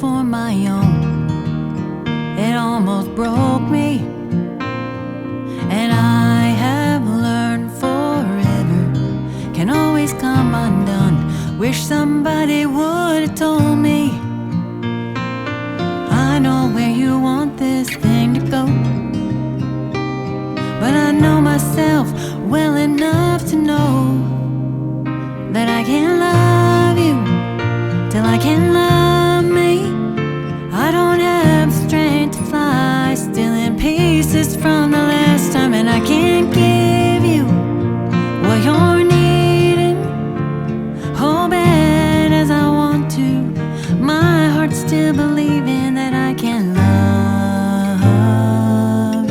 for my own. It almost broke me, and I have learned forever can always come undone. Wish somebody would have told me. I know where you want this thing to go, but I know myself well enough to know that I can't love you till I can love me. I don't have the strength to fly, still in pieces from the last time, and I can't give you what you're needing, oh bad as I want to. My heart's still believing that I can love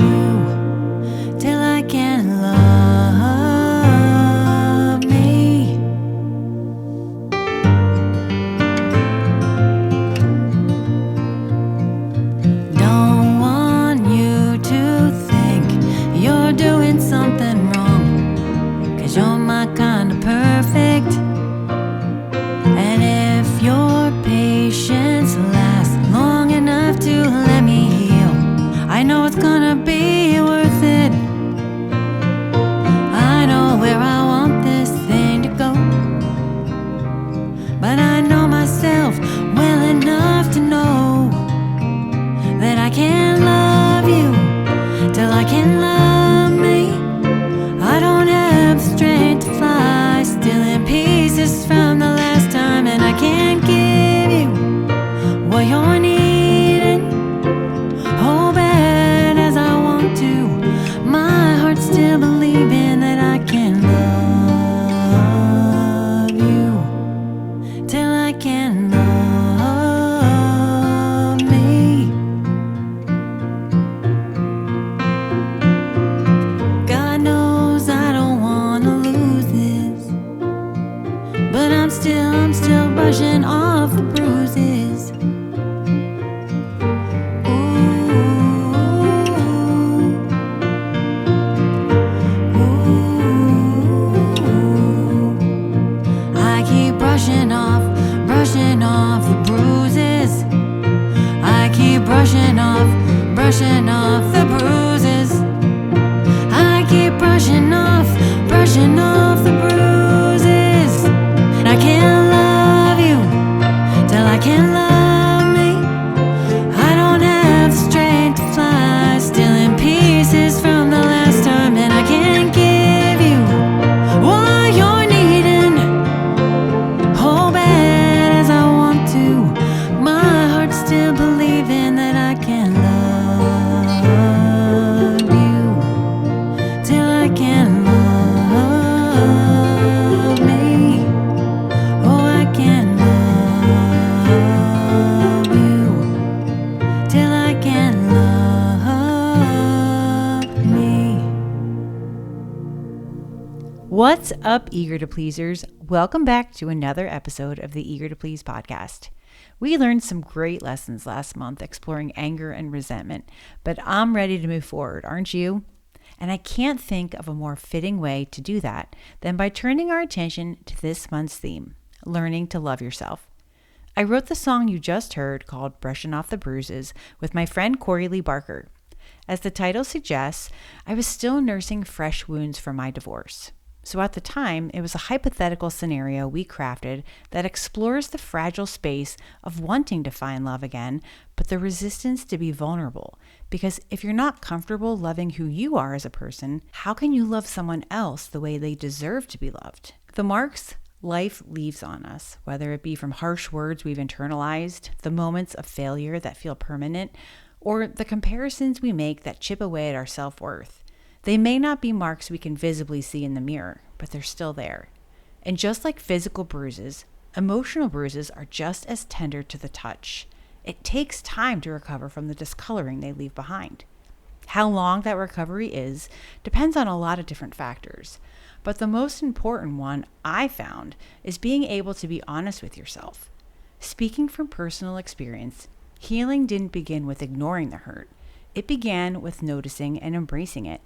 you till I can love me. Don't want you to think you're doing something wrong, 'cause you're my kind of perfect. And if your patience lasts long enough to let me heal, I know it's gonna be worth it. I know where I want this thing to go, but I know myself well enough to know that I can't love you till I can love me. I don't have the strength to fly, still in pieces from the last time, and I can't give you what you're needing, oh bad as I want to. My heart's still believing that I can love you till I can love me. God knows I don't want to lose this, but I'm still brushing off the bruises. I keep brushing off the bruises. I keep brushing off the bruises. I keep brushing off the bruises. And I can't love you till I can love me. I don't have the strength to fly, still in pieces from the last time, and I can't give you what you're needing, oh bad as I want to. My heart's still believing that I can love you till I can love me. Oh, I can love you till I can love me. What's up, Eager to Pleasers? Welcome back to another episode of the Eager to Please podcast. We learned some great lessons last month exploring anger and resentment, but I'm ready to move forward, aren't you? And I can't think of a more fitting way to do that than by turning our attention to this month's theme, learning to love yourself. I wrote the song you just heard called Brushin' Off the Bruises with my friend Corey Lee Barker. As the title suggests, I was still nursing fresh wounds from my divorce. So at the time, it was a hypothetical scenario we crafted that explores the fragile space of wanting to find love again, but the resistance to be vulnerable. Because if you're not comfortable loving who you are as a person, how can you love someone else the way they deserve to be loved? The marks life leaves on us, whether it be from harsh words we've internalized, the moments of failure that feel permanent, or the comparisons we make that chip away at our self-worth. They may not be marks we can visibly see in the mirror, but they're still there. And just like physical bruises, emotional bruises are just as tender to the touch. It takes time to recover from the discoloring they leave behind. How long that recovery is depends on a lot of different factors. But the most important one I found is being able to be honest with yourself. Speaking from personal experience, healing didn't begin with ignoring the hurt. It began with noticing and embracing it.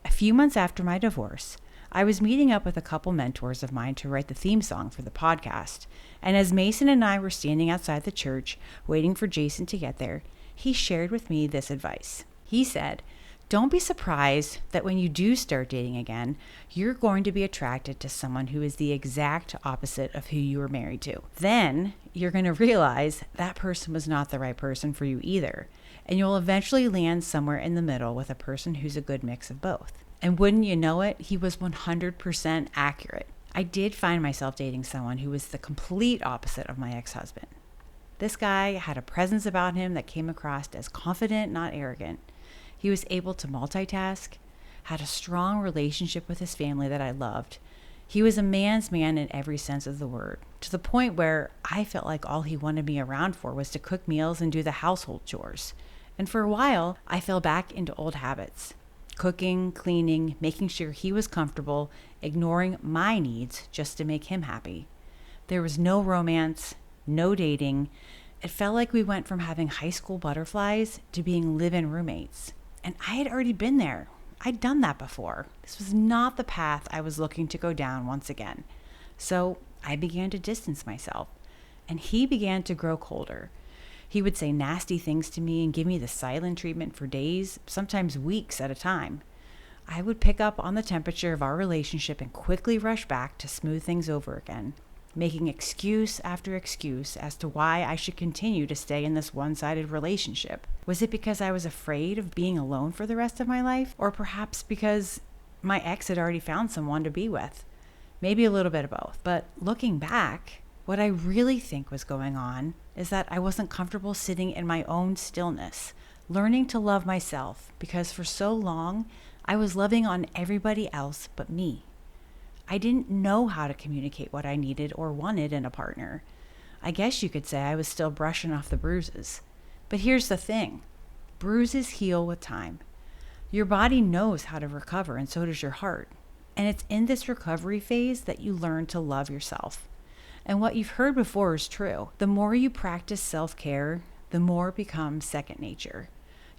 A few months after my divorce, I was meeting up with a couple mentors of mine to write the theme song for the podcast. And as Mason and I were standing outside the church waiting for Jason to get there, he shared with me this advice. He said, "Don't be surprised that when you do start dating again, you're going to be attracted to someone who is the exact opposite of who you were married to. Then you're going to realize that person was not the right person for you either. And you'll eventually land somewhere in the middle with a person who's a good mix of both." And wouldn't you know it, he was 100% accurate. I did find myself dating someone who was the complete opposite of my ex-husband. This guy had a presence about him that came across as confident, not arrogant. He was able to multitask, had a strong relationship with his family that I loved. He was a man's man in every sense of the word, to the point where I felt like all he wanted me around for was to cook meals and do the household chores. And for a while, I fell back into old habits. Cooking, cleaning, making sure he was comfortable, ignoring my needs just to make him happy. There was no romance, no dating. It felt like we went from having high school butterflies to being live-in roommates. And I had already been there. I'd done that before. This was not the path I was looking to go down once again. So I began to distance myself, and he began to grow colder. He would say nasty things to me and give me the silent treatment for days, sometimes weeks at a time. I would pick up on the temperature of our relationship and quickly rush back to smooth things over again, making excuse after excuse as to why I should continue to stay in this one-sided relationship. Was it because I was afraid of being alone for the rest of my life? Or perhaps because my ex had already found someone to be with? Maybe a little bit of both. But looking back, what I really think was going on is that I wasn't comfortable sitting in my own stillness, learning to love myself, because for so long I was loving on everybody else but me. I didn't know how to communicate what I needed or wanted in a partner. I guess you could say I was still brushing off the bruises. But here's the thing. Bruises heal with time. Your body knows how to recover, and so does your heart. And it's in this recovery phase that you learn to love yourself. And what you've heard before is true. The more you practice self-care, the more it becomes second nature.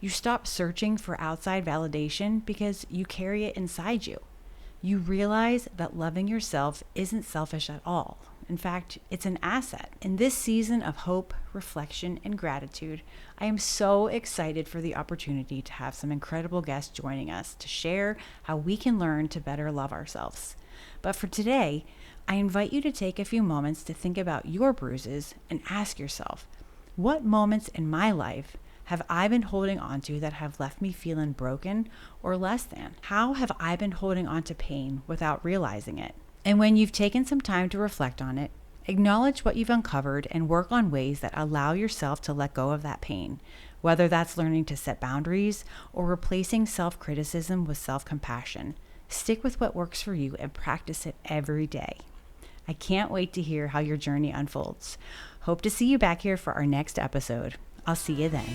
You stop searching for outside validation because you carry it inside you. You realize that loving yourself isn't selfish at all. In fact, it's an asset. In this season of hope, reflection, and gratitude, I am so excited for the opportunity to have some incredible guests joining us to share how we can learn to better love ourselves. But for today, I invite you to take a few moments to think about your bruises and ask yourself, what moments in my life have I been holding on to that have left me feeling broken or less than? How have I been holding on to pain without realizing it? And when you've taken some time to reflect on it, acknowledge what you've uncovered and work on ways that allow yourself to let go of that pain, whether that's learning to set boundaries or replacing self-criticism with self-compassion. Stick with what works for you and practice it every day. I can't wait to hear how your journey unfolds. Hope to see you back here for our next episode. I'll see you then.